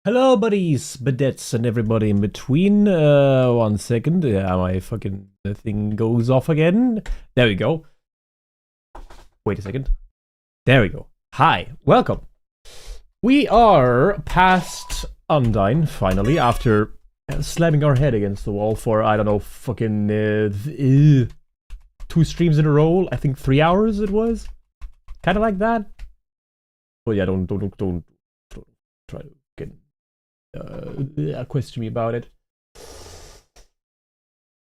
Hello, buddies, badettes, and everybody in between. 1 second. Yeah, my fucking thing goes off again. There we go. Wait a second. There we go. Hi, welcome. We are past Undyne, finally, after slamming our head against the wall for, I don't know, fucking 2 streams in a row. I think 3 hours it was. Kind of like that. Well, yeah, don't try to get question me about it.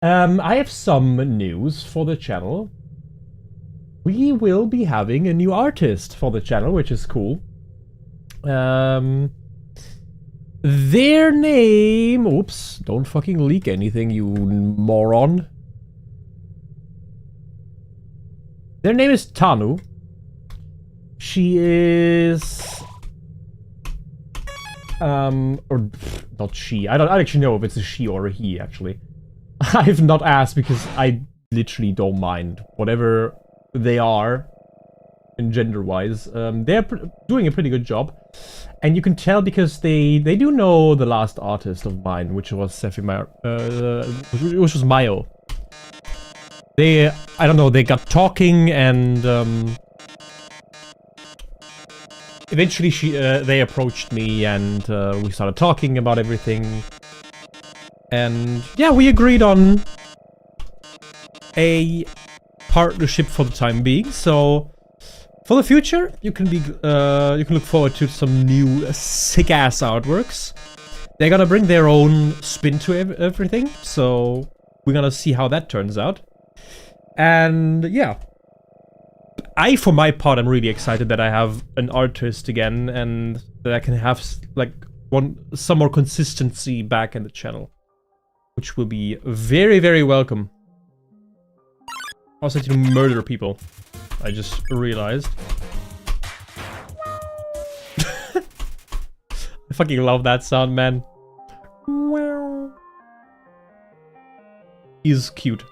I have some news for the channel. We will be having a new artist for the channel, which is cool. Their name... Oops, don't fucking leak anything, you moron. Their name is Tanu. She is... or not she. I don't actually know if it's a she or a he, actually. I've not asked because I literally don't mind. Whatever they are, in gender-wise, they're doing a pretty good job. And you can tell because they do know the last artist of mine, which was which was Mayo. They, I don't know, they got talking and, eventually, they approached me and we started talking about everything. And yeah, we agreed on a partnership for the time being. So for the future, you can look forward to some new sick-ass artworks. They're gonna bring their own spin to everything. So we're gonna see how that turns out. And yeah. For my part, I'm really excited that I have an artist again and that I can have, like, some more consistency back in the channel. Which will be very, very welcome. Also to murder people. I just realized. I fucking love that sound, man. He's cute.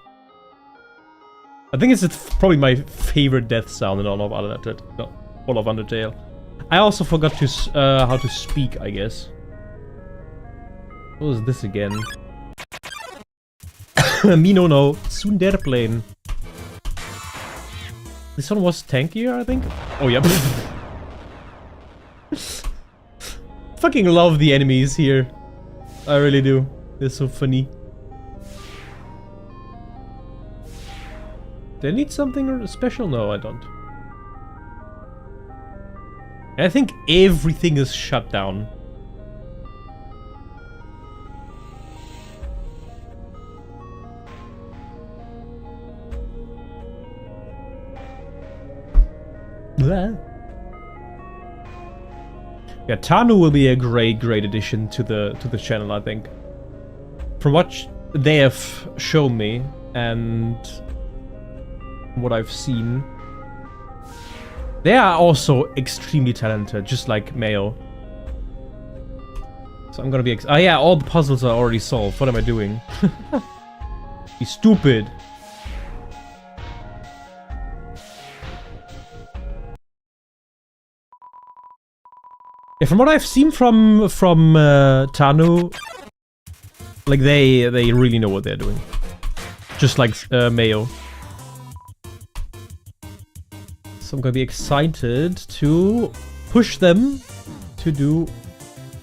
I think it's probably my favorite death sound in all of Undertale. I also forgot to how to speak, I guess. What was this again? Mino no Sunderplane. This one was tankier, I think? Oh, yep. Fucking love the enemies here. I really do. They're so funny. Do I need something special? No, I don't. I think everything is shut down. Blah. Yeah, Tanu will be a great addition to the channel, I think. From what they have shown me and what I've seen, they are also extremely talented, just like Mayo. So I'm gonna be oh yeah, all the puzzles are already solved. What am I doing? Be stupid. Yeah, from what I've seen from Tanu, like they really know what they're doing. Just like Mayo. So I'm gonna be excited to push them to do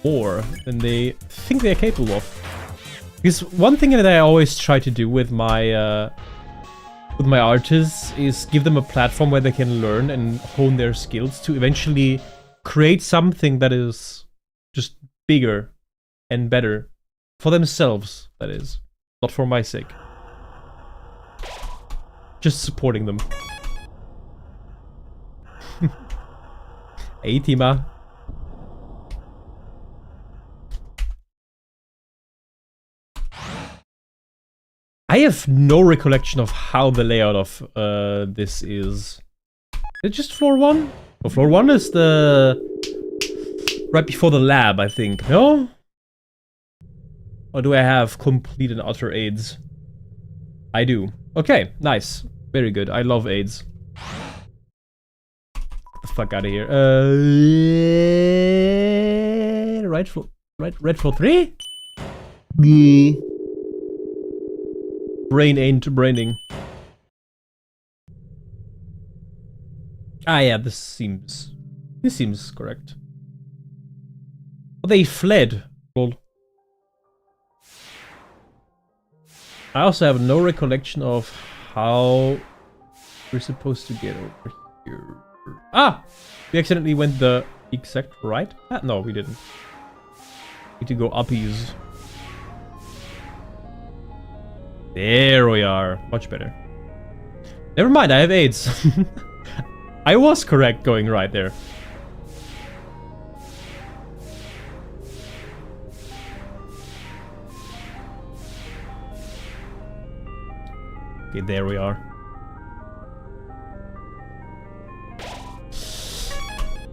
more than they think they're capable of. Because one thing that I always try to do with my artists is give them a platform where they can learn and hone their skills to eventually create something that is just bigger and better for themselves, that is. Not for my sake. Just supporting them. Hey, Tima. I have no recollection of how the layout of this is. It's just floor 1? Oh, floor 1 is the... right before the lab, I think. No? Or do I have complete and utter AIDS? I do. Okay, nice. Very good. I love AIDS. Get the fuck out of here. Right floor. Right, red for 3? Brain ain't braining. Ah, yeah, this seems correct. But they fled. Lol. I also have no recollection of how we're supposed to get over here. Ah! We accidentally went the exact right? Ah, no, we didn't. Need to go uppies. There we are. Much better. Never mind, I have AIDS. I was correct going right there. Okay, there we are.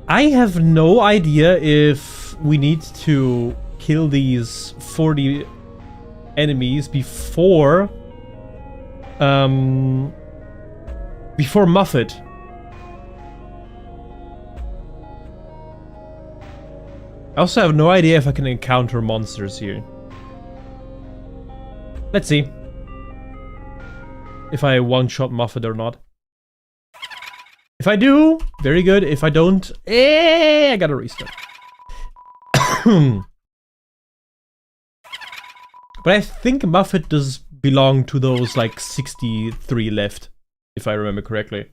I have no idea if we need to kill these 40 enemies before Muffet. I also have no idea if I can encounter monsters here. Let's see if I one-shot Muffet or not. If I do, very good. If I don't, I gotta restart. But I think Muffet does belong to those, like, 63 left, if I remember correctly.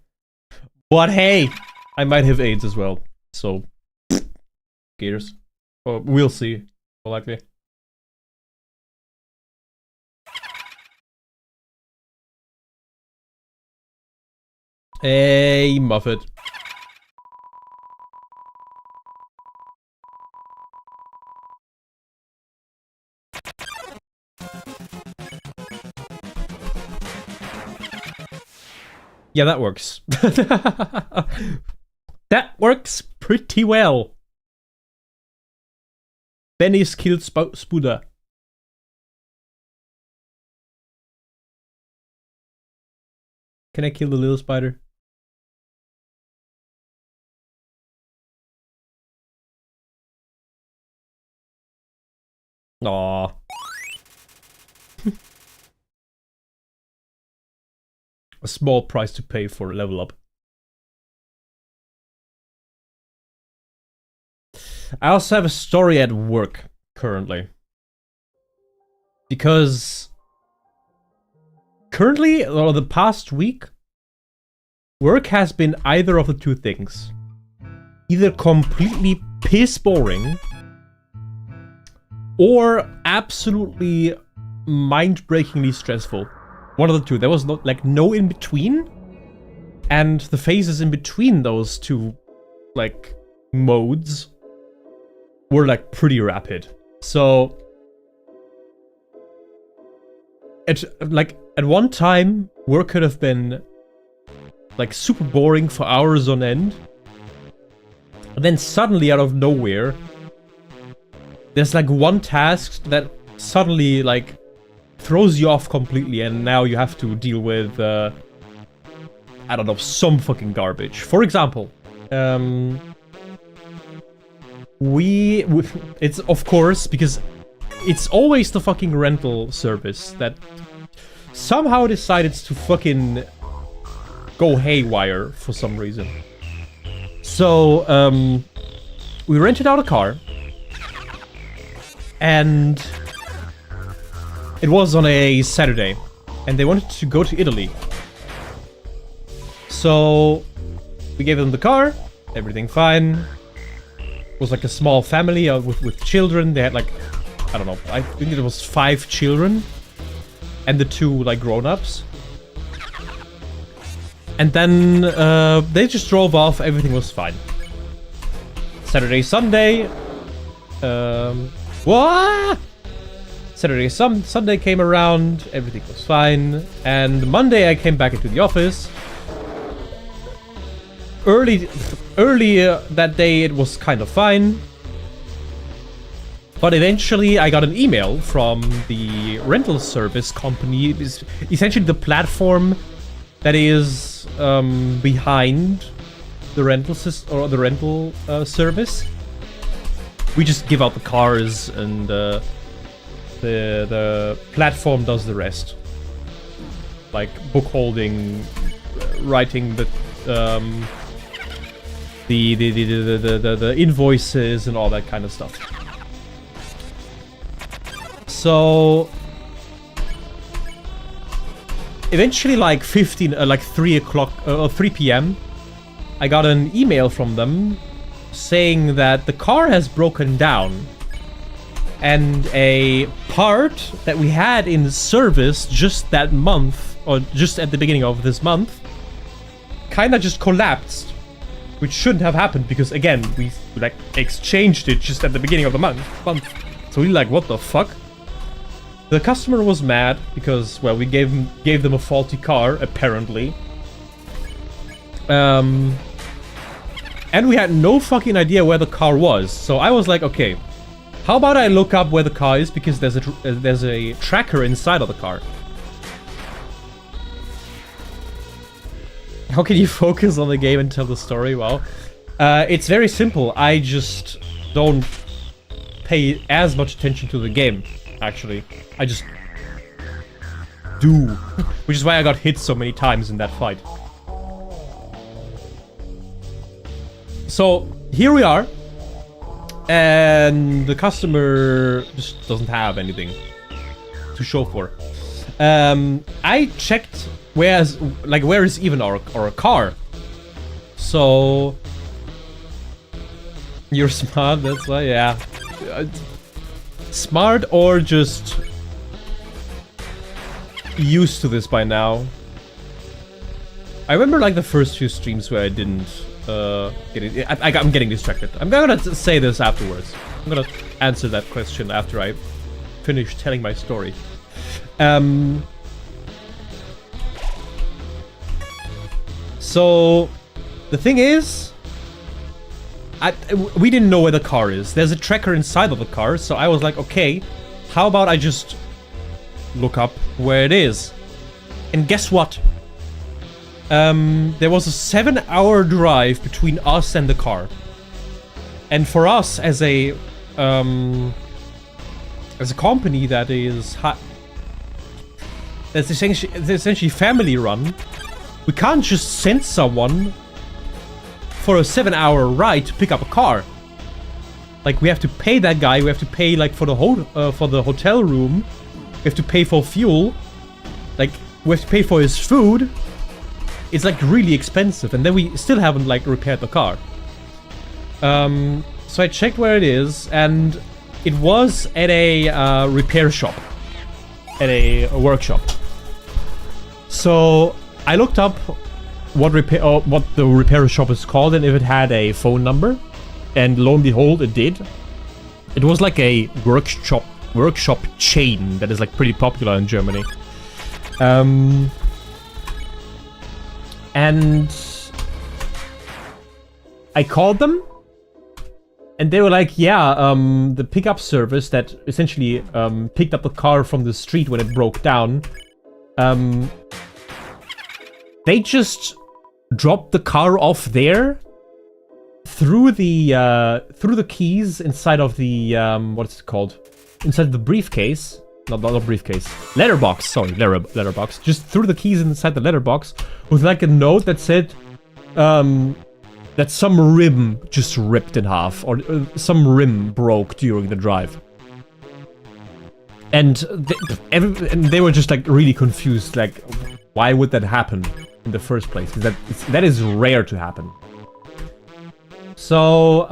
But hey, I might have AIDS as well, so... Gators. Well, we'll see, more likely. Hey, Muffet. Yeah, that works. That works pretty well. Benny's killed Spooder. Can I kill the little spider? Aww. A small price to pay for a level up. I also have a story at work currently. Because currently, or the past week, work has been either of the two things. Either completely piss boring, or absolutely mind-breakingly stressful. One of the two. There was no in between, and the phases in between those two, like, modes were, like, pretty rapid. So, at one time, work could have been, like, super boring for hours on end, and then suddenly, out of nowhere, there's, like, one task that suddenly, like, throws you off completely, and now you have to deal with, I don't know, some fucking garbage. For example, it's, of course, because it's always the fucking rental service that somehow decided to fucking go haywire for some reason. So, we rented out a car, and it was on a Saturday, and they wanted to go to Italy. So, we gave them the car, everything fine. It was like a small family with children. They had, like, I don't know, I think it was 5 children, and the 2, like, grown-ups. And then they just drove off, everything was fine. Saturday, Sunday, what? Saturday, Sunday came around, everything was fine, and Monday I came back into the office. Early that day it was kind of fine, but eventually I got an email from the rental service company. It is essentially the platform that is behind the rental system or the rental service, We just give out the cars, and the platform does the rest. Like book holding, writing the invoices and all that kind of stuff. So eventually, like 3 o'clock or 3 p.m., I got an email from them saying that the car has broken down and a part that we had in service just that month, or just at the beginning of this month, kind of just collapsed, which shouldn't have happened because, again, we like exchanged it just at the beginning of the month. So we like, what the fuck? The customer was mad because, well, we gave them a faulty car, apparently. And we had no fucking idea where the car was. So I was like, okay, how about I look up where the car is, because there's a tracker inside of the car. How can you focus on the game and tell the story? Well, it's very simple. I just don't pay as much attention to the game, actually. I just do. Which is why I got hit so many times in that fight. So, here we are. And the customer just doesn't have anything to show for. I checked where is even our car. So you're smart, that's why, yeah. Smart or just used to this by now. I remember like the first few streams where I didn't get it. I'm getting distracted. I'm gonna say this afterwards. I'm gonna answer that question after I finish telling my story. So the thing is, we didn't know where the car is. There's a tracker inside of the car, so I was like, okay, how about I just look up where it is? And guess what? There was a 7-hour drive between us and the car. And for us, as a company that is that's essentially family run, we can't just send someone for a 7-hour ride to pick up a car. Like, we have to pay that guy. We have to pay like for the hotel room. We have to pay for fuel. Like, we have to pay for his food. It's like really expensive, and then we still haven't like repaired the car. So I checked where it is, and it was at a repair shop, at a workshop. So I looked up what the repair shop is called, and if it had a phone number, and lo and behold, it did. It was like a workshop chain that is like pretty popular in Germany. And I called them, and they were like, yeah, the pickup service that essentially picked up the car from the street when it broke down, they just dropped the car off there, threw the keys inside of the what's it called? Inside the briefcase. Not briefcase. Letterbox, sorry, letterbox. Just threw the keys inside the letterbox with like a note that said that some rim just ripped in half, or some rim broke during the drive. And they were just like really confused, like, why would that happen in the first place? Because that is rare to happen. So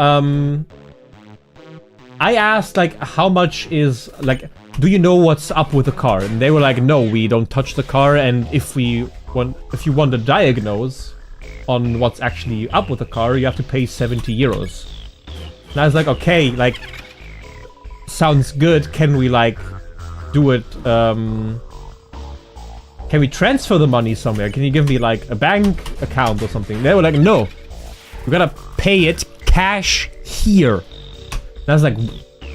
I asked, like, how much is, like, do you know what's up with the car? And they were like, no, we don't touch the car, and if you want to diagnose on what's actually up with the car, you have to pay 70 euros. And I was like, okay, like, sounds good. Can we, like, do it, can we transfer the money somewhere? Can you give me, like, a bank account or something? They were like, no, we gotta pay it cash here. And I was like,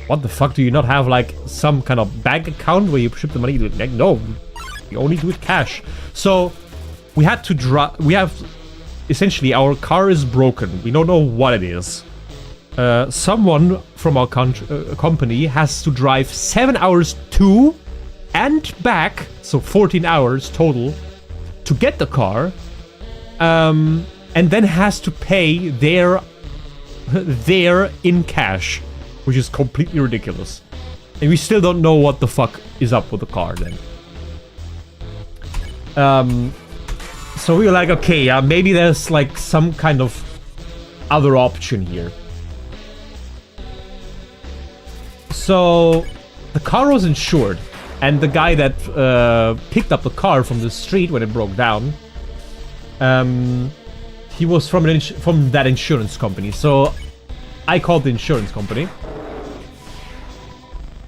what the fuck, do you not have like some kind of bank account where you ship the money? Like, no, we only do it cash. So we had to essentially, our car is broken. We don't know what it is. someone from our company has to drive 7 hours to and back, so 14 hours total, to get the car, and then has to pay there in cash, which is completely ridiculous. And we still don't know what the fuck is up with the car then. So we were like, okay, yeah, maybe there's like some kind of other option here. So the car was insured, and the guy that picked up the car from the street when it broke down, he was from that insurance company. So I called the insurance company,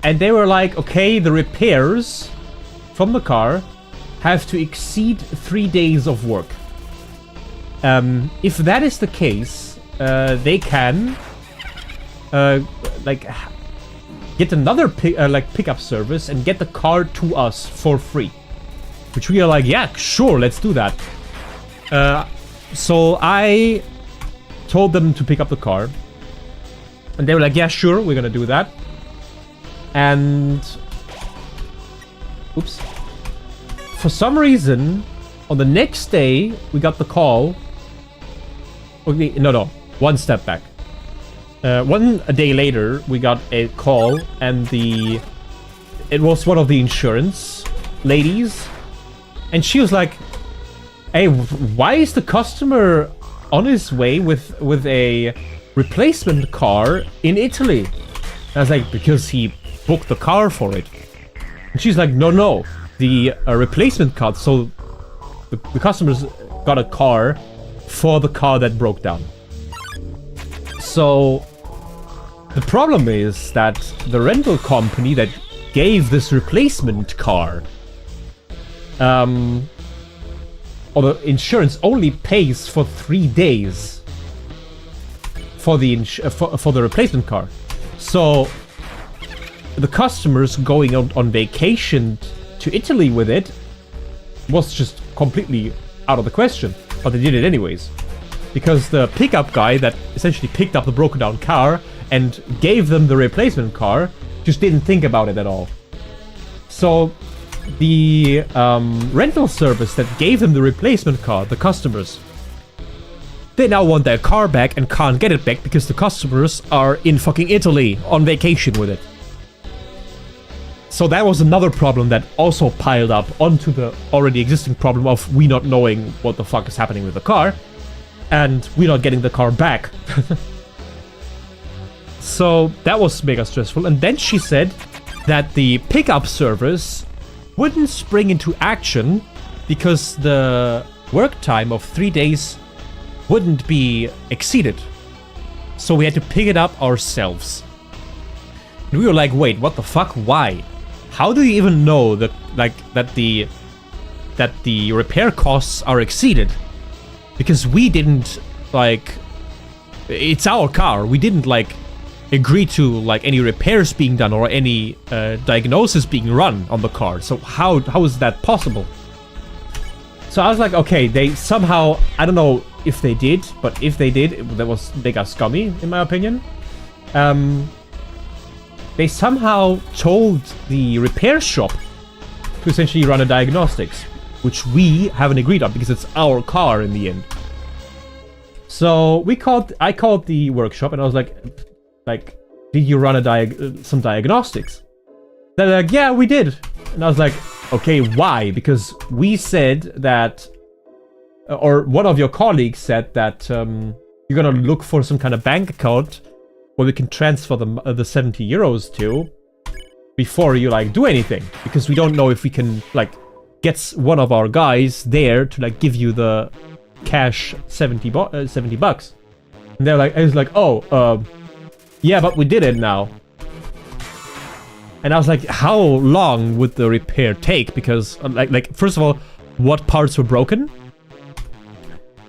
and they were like, okay, the repairs from the car have to exceed 3 days of work. If that is the case, they can like get another pickup service and get the car to us for free. Which we are like, yeah, sure, let's do that. So I told them to pick up the car, and they were like, yeah, sure, we're gonna do that. And oops, for some reason on the next day we got the call. Okay, no, one step back. A day later we got a call, and it was one of the insurance ladies, and she was like, hey, why is the customer on his way with a replacement car in Italy? And I was like, because he booked the car for it. And she's like, no, the replacement car, so the customers got a car for the car that broke down. So the problem is that the rental company that gave this replacement car, or the insurance only pays for 3 days for the replacement car. So the customers going on vacation to Italy with it was just completely out of the question, but they did it anyways, because the pickup guy that essentially picked up the broken down car and gave them the replacement car just didn't think about it at all. So the rental service that gave them the replacement car, the customers, they now want their car back and can't get it back because the customers are in fucking Italy on vacation with it. So that was another problem that also piled up onto the already existing problem of we not knowing what the fuck is happening with the car, and we not getting the car back. So that was mega stressful. And then she said that the pickup service wouldn't spring into action because the work time of 3 days wouldn't be exceeded. So we had to pick it up ourselves. And we were like, wait, what the fuck? Why? How do you even know that the repair costs are exceeded? Because we didn't, like, it's our car. We didn't agree to any repairs being done or any diagnosis being run on the car. So how is that possible? So I was like, okay, they somehow, I don't know if they did, but if they did, that was mega scummy in my opinion. They somehow told the repair shop to essentially run a diagnostics, which we haven't agreed on because it's our car in the end. So I called the workshop and I was like, did you run some diagnostics? They're like, yeah, we did. And I was like, okay, why? Because we said that, or one of your colleagues said that you're gonna look for some kind of bank account where we can transfer the 70 euros to before you do anything, because we don't know if we can get one of our guys there to give you the cash 70 bucks. And they're like, I was like, oh, yeah, but we did it now. And I was like, how long would the repair take? Because first of all, what parts were broken?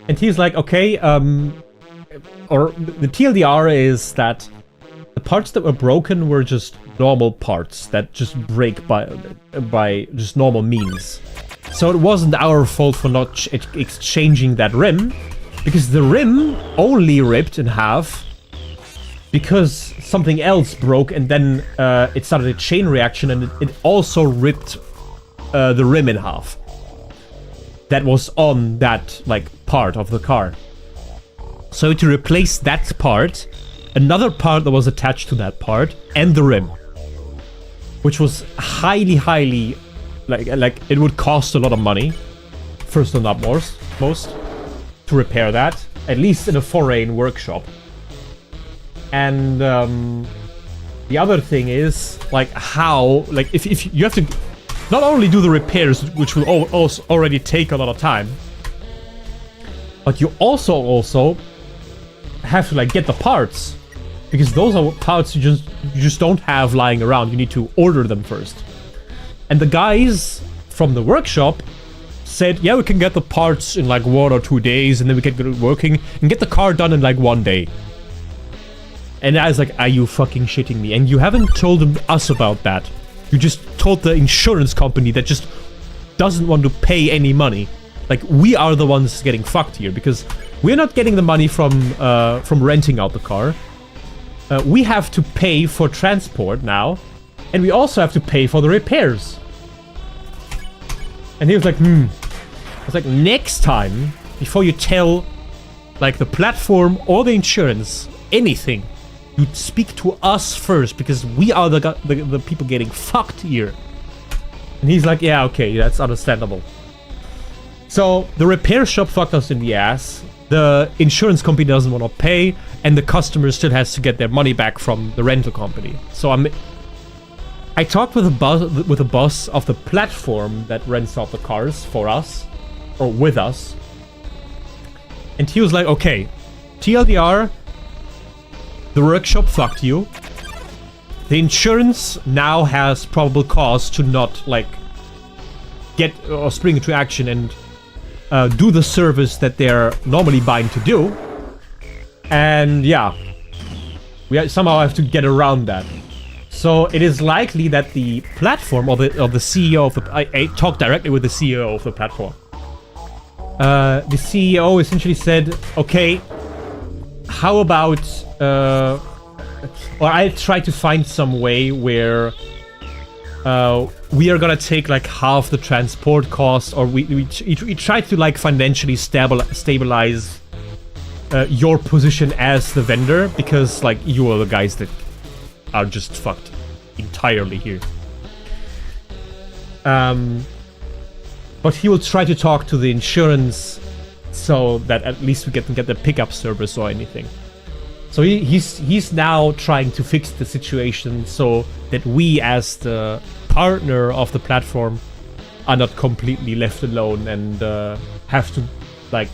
And he's like, okay, or the TLDR is that the parts that were broken were just normal parts that just break by just normal means. So it wasn't our fault for not exchanging that rim, because the rim only ripped in half because something else broke, and then it started a chain reaction, and it also ripped the rim in half. That was on that, like, part of the car. So to replace that part, another part that was attached to that part, and the rim, which was highly, like it would cost a lot of money, first and most, to repair that, at least in a foreign workshop. And the other thing is, like, how, like, if you have to not only do the repairs, which will also already take a lot of time, but you also have to, like, get the parts, because those are parts you just don't have lying around. You need to order them first. And the guys from the workshop said, yeah, we can get the parts in like 1 or 2 days, and then we can get it working and get the car done in like 1 day. And I was like, are you fucking shitting me? And you haven't told us about that. You just told the insurance company that just doesn't want to pay any money. Like, we are the ones getting fucked here, because we're not getting the money from renting out the car. We have to pay for transport now, and we also have to pay for the repairs. And he was like, I was like, next time, before you tell, like, the platform or the insurance anything, you speak to us first, because we are the people getting fucked here. And he's like, yeah, okay, that's understandable. So the repair shop fucked us in the ass. The insurance company doesn't want to pay, and the customer still has to get their money back from the rental company. So I talked with the boss of the platform that rents out the cars for us, or with us, and he was like, okay, TLDR, the workshop fucked you. The insurance now has probable cause to not, like, get or spring into action and do the service that they're normally buying to do. And yeah, we somehow have to get around that. So it is likely that the platform or the CEO of the... I talked directly with the CEO of the platform. The CEO essentially said, okay, how about... or I try to find some way where we are gonna take like half the transport cost, or we try to like financially stabilize your position as the vendor, because like you are the guys that are just fucked entirely here. But he will try to talk to the insurance so that at least we can get the pickup service or anything. So he's now trying to fix the situation so that we, as the partner of the platform, are not completely left alone and have to like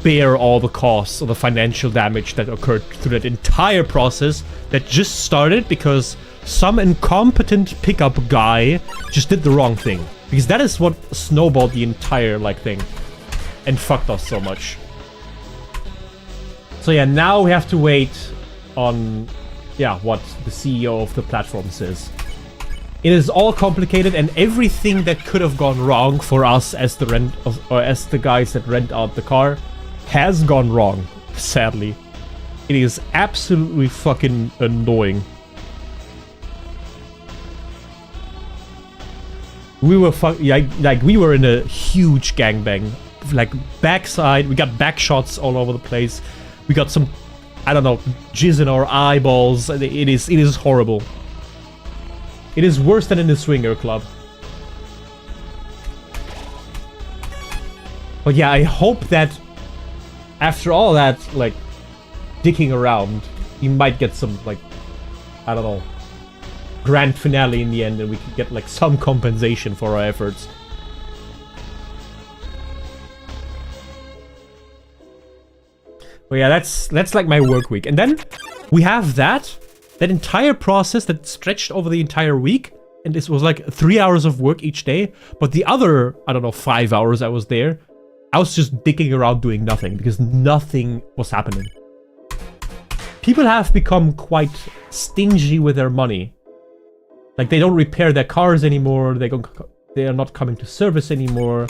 bear all the costs or the financial damage that occurred through that entire process that just started because some incompetent pickup guy just did the wrong thing. Because that is what snowballed the entire like thing and fucked us so much. So yeah, now we have to wait on, yeah, what the CEO of the platform says. It is all complicated, and everything that could have gone wrong for us as the as the guys that rent out the car has gone wrong, sadly. It is absolutely fucking annoying. We were like we were in a huge gangbang, like backside. We got back shots all over the place. We got some, I don't know, jizz in our eyeballs. It is horrible. It is worse than in the swinger club. But yeah, I hope that after all that, like, dicking around, we might get some, like, I don't know, grand finale in the end, and we can get, like, some compensation for our efforts. Well, yeah, that's like my work week. And then we have that entire process that stretched over the entire week, and this was like 3 hours of work each day. But the other, I don't know, 5 hours I was there, I was just dicking around doing nothing because nothing was happening. People have become quite stingy with their money. Like, they don't repair their cars anymore. They are not coming to service anymore.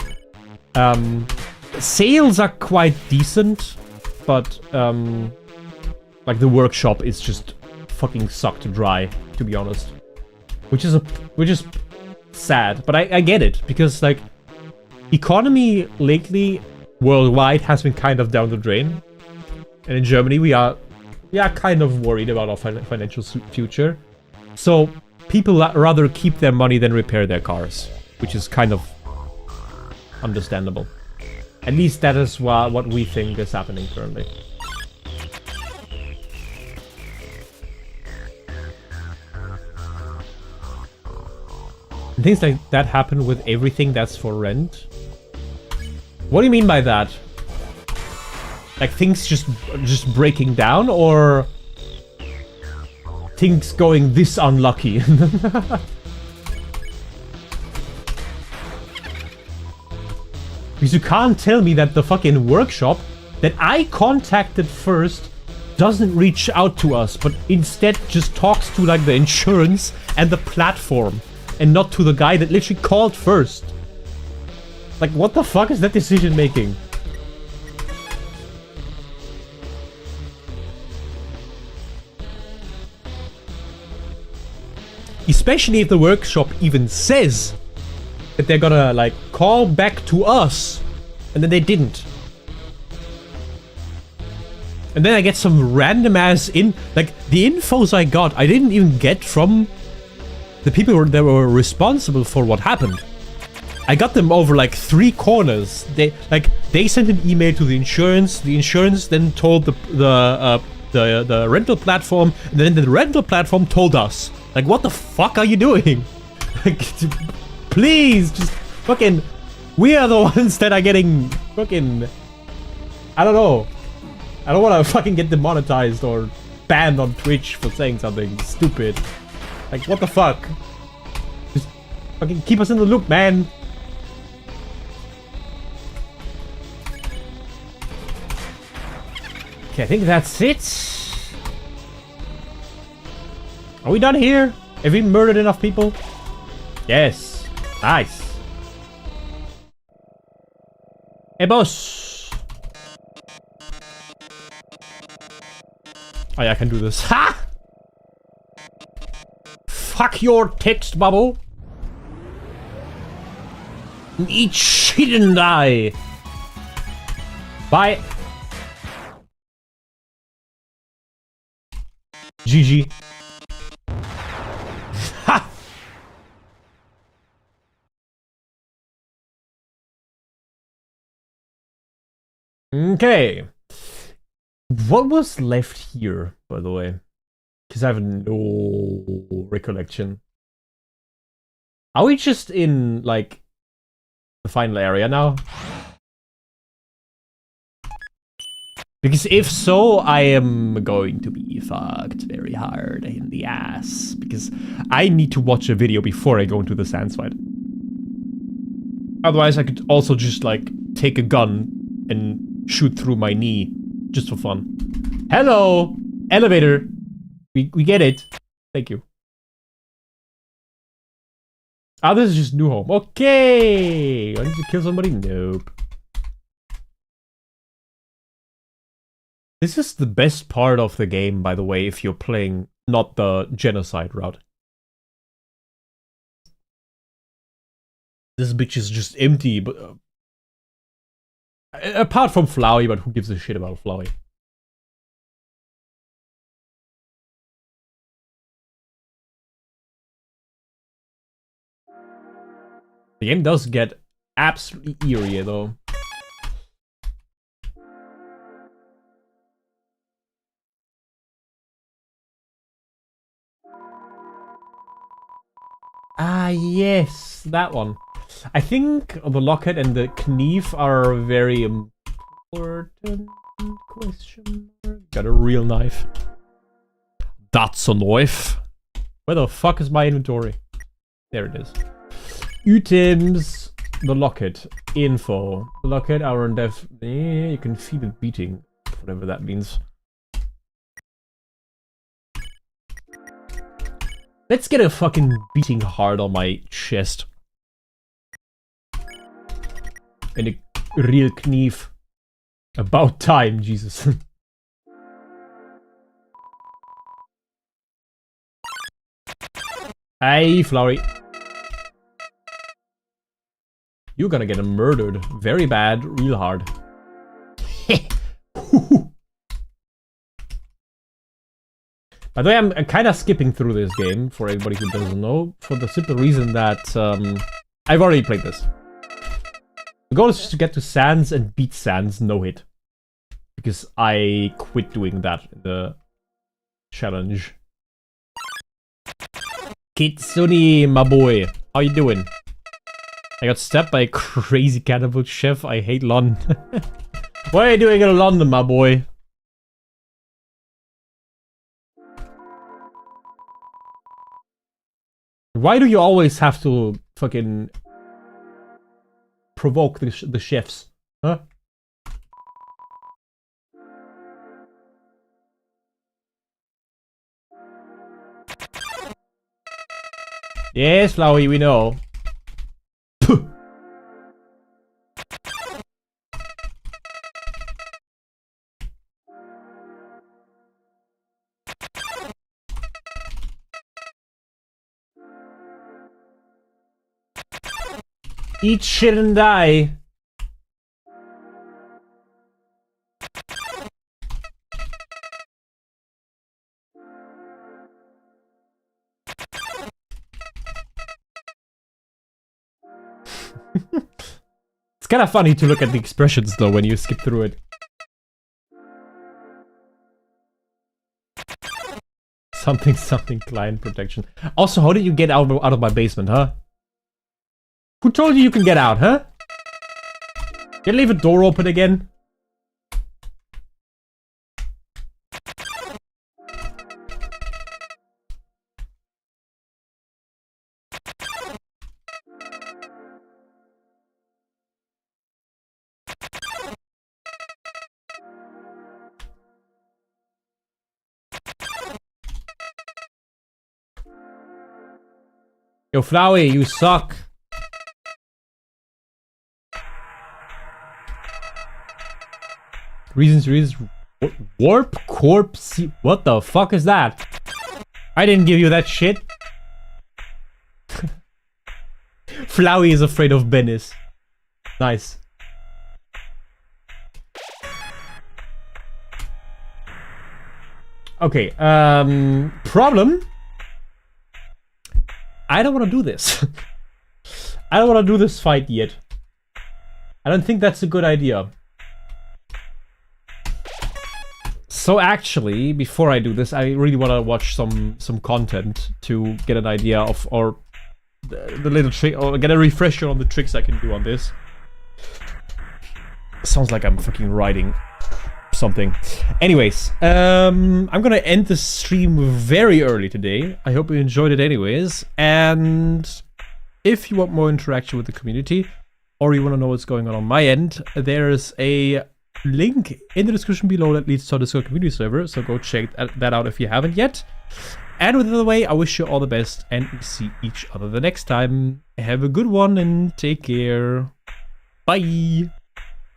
Sales are quite decent, but Like, the workshop is just fucking sucked dry, to be honest. Which is sad, but I get it, because, like, economy lately worldwide has been kind of down the drain. And in Germany, we are kind of worried about our financial future. So people rather keep their money than repair their cars, which is kind of understandable. At least that is what we think is happening currently. And things like that happen with everything that's for rent. What do you mean by that? Like things just breaking down, or things going this unlucky? Because you can't tell me that the fucking workshop that I contacted first doesn't reach out to us, but instead just talks to like the insurance and the platform, and not to the guy that literally called first. Like, what the fuck is that decision making? Especially if the workshop even says that they're gonna, like, call back to us, and then they didn't. And then I get some random ass like, the infos I got, I didn't even get from the people that were responsible for what happened. I got them over like 3 corners. They sent an email to the insurance then told the rental platform, and then the rental platform told us. Like, what the fuck are you doing? Like, please, just fucking, we are the ones that are getting fucking, I don't know. I don't want to fucking get demonetized or banned on Twitch for saying something stupid. Like, what the fuck? Just fucking keep us in the loop, man. Okay, I think that's it. Are we done here? Have we murdered enough people? Yes. Nice. Hey, boss. Oh yeah, I can do this. Ha! Fuck your text bubble. Eat shit and die. Bye. GG. Ha! Okay. What was left here, by the way? Because I have no recollection. Are we just in, like, the final area now? Because if so, I am going to be fucked very hard in the ass. Because I need to watch a video before I go into the sand slide. Otherwise, I could also just, like, take a gun and shoot through my knee. Just for fun. Hello! Elevator! We get it. Thank you. Ah, this is just new home. Okay! I need to kill somebody? Nope. This is the best part of the game, by the way, if you're playing not the genocide route. This bitch is just empty, but... apart from Flowey, but who gives a shit about Flowey? The game does get absolutely eerie, though. Ah, yes, that one. I think the locket and the knife are a very important question mark. Got a real knife. That's a knife. Where the fuck is my inventory? There it is. Items. The locket. Info. The locket, hour and death. You can feel it beating. Whatever that means. Let's get a fucking beating heart on my chest. And a real knife. About time, Jesus. Hey, Flurry. You're gonna get murdered. Very bad, real hard. By the way, I'm kind of skipping through this game, for everybody who doesn't know, for the simple reason that I've already played this. The goal is just to get to Sans and beat Sans no-hit. Because I quit doing that in the challenge. Kitsune, my boy. How you doing? I got stabbed by a crazy cannibal chef. I hate London. What are you doing in London, my boy? Why do you always have to fucking provoke the chefs? Huh? Yes, Flowey, we know. Eat shit and die. It's kind of funny to look at the expressions though when you skip through it. Something client protection. Also, how did you get out of my basement, huh? Who told you can get out, huh? Can you leave a door open again? Yo, Flowey, you suck. Reasons. Warp corpse. What the fuck is that? I didn't give you that shit. Flowey is afraid of Bennis. Nice. Okay, problem. I don't want to do this. I don't want to do this fight yet. I don't think that's a good idea. So actually, before I do this, I really want to watch some content to get an idea of, or the little trick, or get a refresher on the tricks I can do on this. Sounds like I'm fucking writing something. Anyways, I'm gonna end the stream very early today. I hope you enjoyed it anyways. And if you want more interaction with the community, or you want to know what's going on my end, there's a link in the description below that leads to our Discord community server, so go check that out if you haven't yet. And with the way, I wish you all the best, and we see each other the next time. Have a good one and take care. Bye.